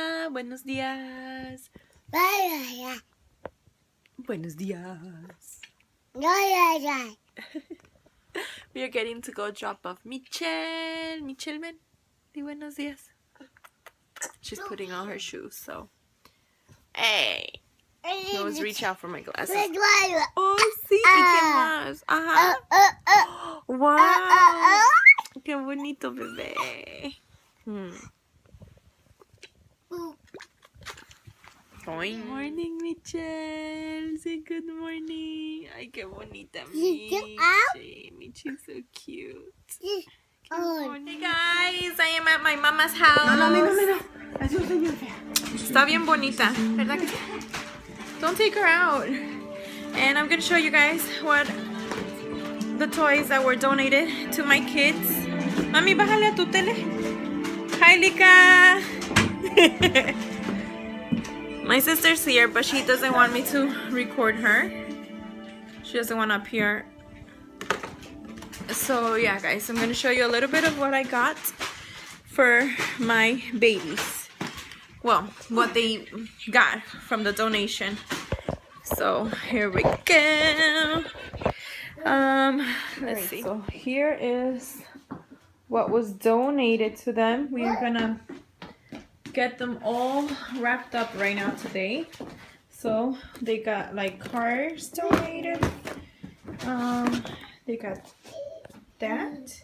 Hola, buenos días. Buenos días. We are getting to go drop off Michelle. Michelle, ven. Di buenos días. She's putting on her shoes, so. Hey. I always reach out for my glasses. Oh, sí. ¿Y qué más? Ajá. Wow. Qué bonito, bebé. Good morning, Michelle. Say good morning. Ay, qué bonita, Michi. Michi's so cute. Hey guys, I am at my mama's house. No. Está bien bonita, ¿verdad que sí? Don't take her out. And I'm gonna show you guys what the toys that were donated to my kids. Mami, bájale a tu tele. Hi, Lika. My sister's here, but she doesn't want me to record her. She doesn't want to appear. So yeah, guys, I'm gonna show you a little bit of what I got for my babies. Well, what they got from the donation. So here we go. Let's see. So here is what was donated to them. We're gonna get them all wrapped up right now today. So they got like cars donated. They got that.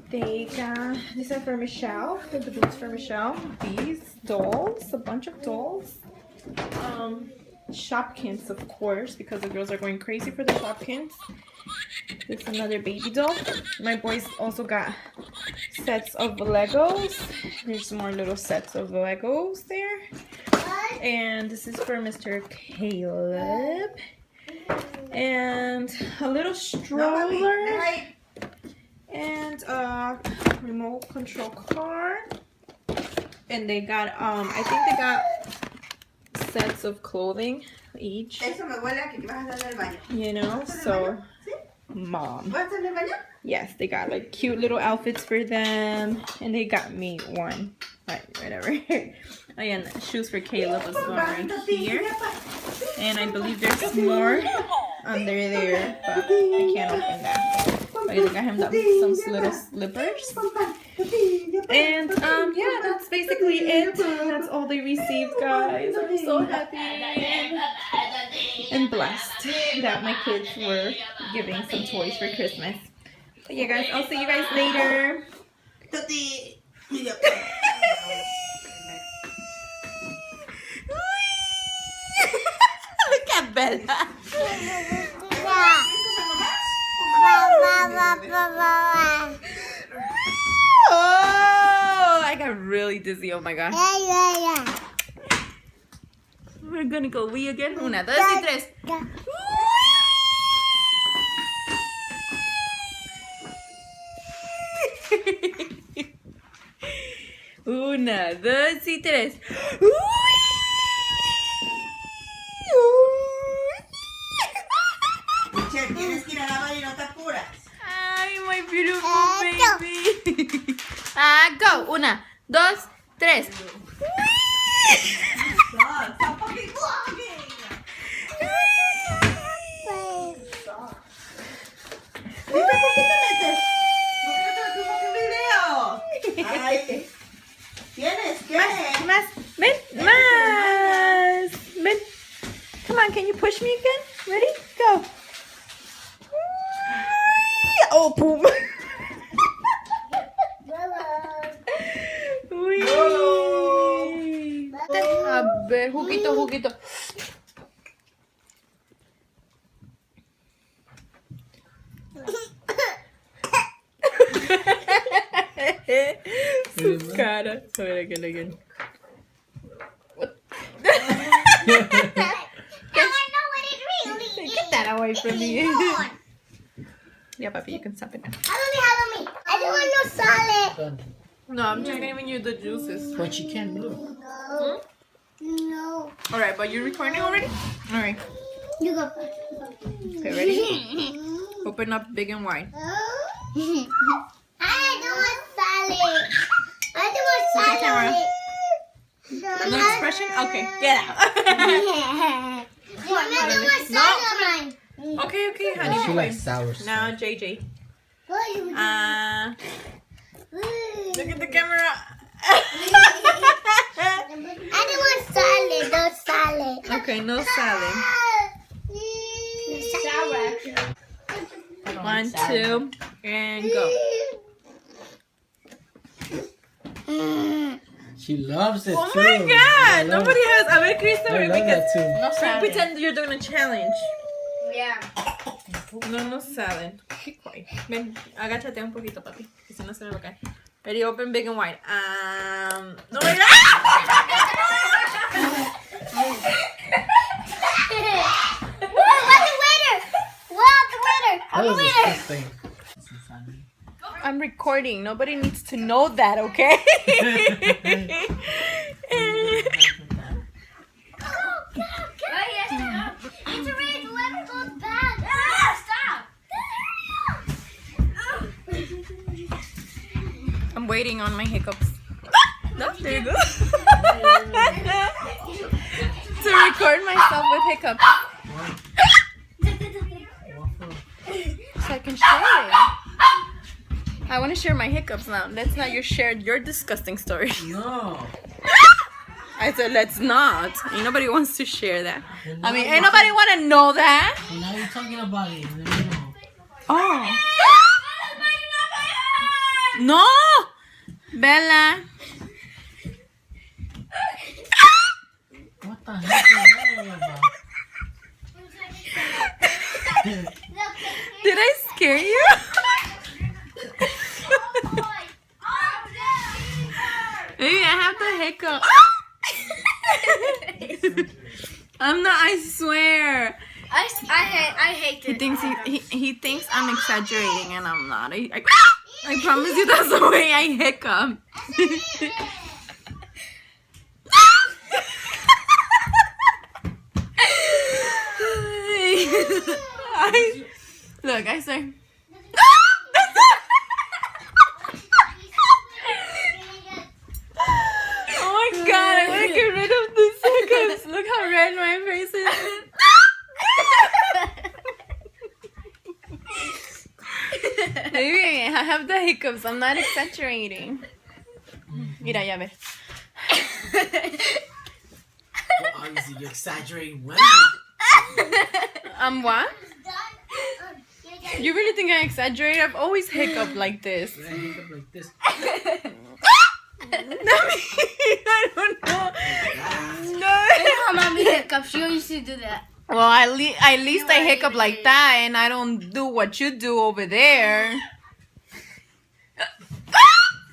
They got, these are for Michelle, the boots for Michelle. These dolls, a bunch of dolls. Shopkins, of course, because the girls are going crazy for the Shopkins. This is another baby doll. My boys also got sets of Legos. There's more little sets of Legos there. And this is for Mr. Caleb. And a little stroller. And a remote control car. And they got, I think they got sets of clothing each. You know, so mom. Yes, they got like cute little outfits for them. And they got me one. Whatever. And shoes for Caleb as well right here. And I believe there's more under there, but I can't open that. I got him some little slippers. And yeah, that's basically it. That's all they received, guys. I'm so happy and blessed that my kids were giving some toys for Christmas. But yeah, guys, I'll see you guys later. Look at Bella. Oh, I got really dizzy. Oh my god. We're gonna go wee again. 1, 2, y 3. 1, 2 y 3. Michelle, tienes que ir a la bañera y no te apuras. Ay, my beautiful baby. Go. 1, 2, 3. Stop fucking vlogging. ¿Por qué te metes? ¿Por qué no te tu fucking video? Ay, ¿tienes qué? Más. Ven. Más. Ven. Come on, can you push me again? Ready? Go. Oh, boom. Uy. A ver, juguito. Su cara. A ver, again. Get that away from me. Yeah, papi, you can stop it now. I don't want no salad. No, I'm just giving you the juices. But you can't move. No. Alright, but you're recording already? Alright. You go first. Okay, ready? Open up big and wide. I don't want salad. I don't want salad. No expression? Okay, get out. You want to do my salad on mine? Okay, honey. She likes sour Now, stuff. JJ. What Look at the camera. I don't want salad. No salad. Okay, no salad. Sour. 1, 2, and go. She loves it Oh too. my God! Nobody has. A ver, I Christopher, love that too. No salad. pretend you're doing a challenge. Yeah. No salad. Keep quiet. Ven, agáchate un poquito, papi. Que si no se me va a caer. Ready, open, big and wide. No me That was disgusting. I'm recording. Nobody needs to know that, okay? I'm waiting on my hiccups. No, there you go. To record myself with hiccups. So I can share it. I want to share my hiccups now. Let's not share your disgusting story. No. I said let's not. Ain't nobody wants to share that. I mean, ain't nobody want to know that. And now you're talking about it. You know. Oh. No, Bella. What the heck is that all about? Did I scare you? Maybe I have the hiccup. I'm not. I swear. I hate He it. thinks he thinks I'm exaggerating, and I'm not. I promise you, that's the way I hiccup. Look, I say. Oh my God! I want to get rid of these hiccups. Look how red my face is. Maybe I have the hiccups. I'm not exaggerating. Mira, ya ver. Well, obviously, you're exaggerating. When? What? You really think I exaggerate? I've always hiccup like this. I hiccup like this. I don't know. No. How mommy hiccups? She used to do that. Well, at least I hiccup like that, and I don't do what you do over there.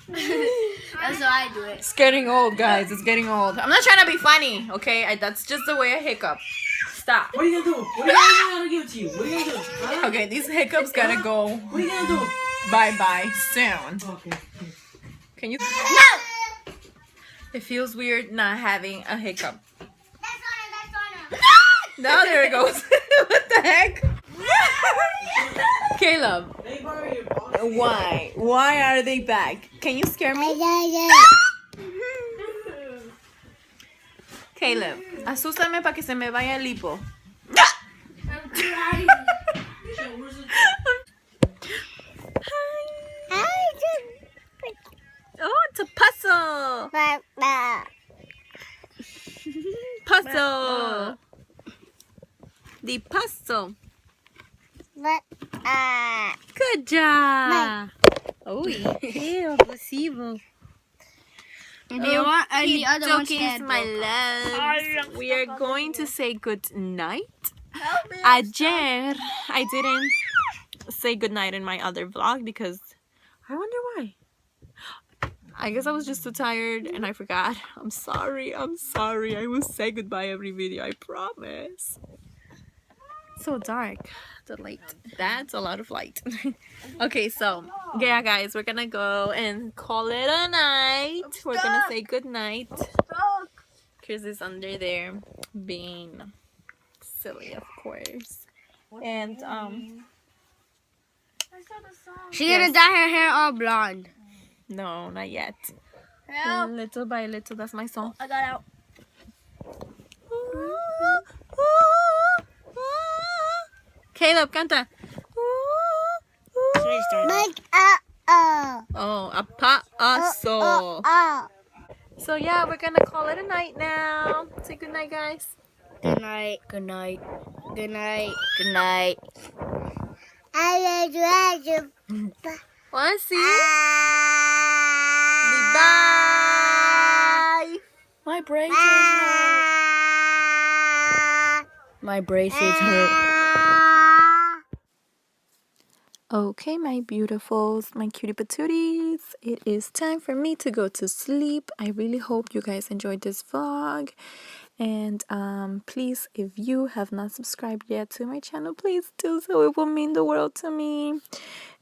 That's how I do it. It's getting old, guys. It's getting old. I'm not trying to be funny, okay? That's just the way I hiccup. Stop. What are you gonna do? What are you gonna give it to you? What are you gonna do? Huh? Okay, these hiccups gotta go What are you gonna do? bye-bye soon. Okay. Can you? No! It feels weird not having a hiccup. That's on it. Now there it goes. What the heck? Caleb, Hey, borrow your ball. why? Why are they back? Can you scare me? Caleb, asústame para que se me vaya el hipo. Oh, it's a puzzle. Puzzle. The puzzle. Good job. Uy, qué abusivo. And the one, and the other one's Okey-dokey, head. my loves. We are going to say good night. Ayer, I didn't say good night in my other vlog because I wonder why. I guess I was just too tired and I forgot. I'm sorry. I will say goodbye every video, I promise. So dark. The light. That's a lot of light. Okay, so yeah, guys, we're gonna go and call it a night. We're gonna say good night. Chris is under there being silly, of course. And She's gonna dye her hair all blonde. no, not yet. Help. Little by little, that's my song. I got out. Caleb, canta. Make Oh, a paso. So yeah, we're gonna call it a night now. Say good night, guys. Good night. Good night. Good night. Good night. I love you. Wanna see? Bye. My braces hurt. My braces hurt. Okay, my beautifuls, my cutie patooties, it is time for me to go to sleep. I really hope you guys enjoyed this vlog. And please, if you have not subscribed yet to my channel, please do so. It will mean the world to me.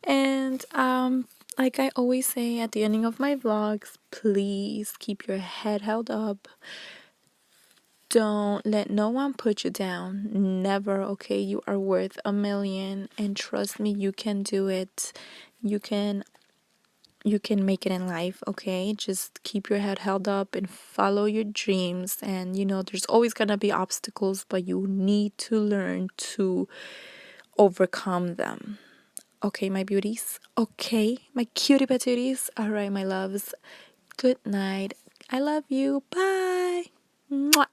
And like I always say at the ending of my vlogs, please keep your head held up. Don't let no one put you down. Never, okay? You are worth a million, and trust me, you can do it. You can make it in life, okay? Just keep your head held up and follow your dreams. And you know, there's always gonna be obstacles, but you need to learn to overcome them. Okay, my beauties. Okay, my cutie patooties. All right, my loves. Good night. I love you. Bye. Mwah.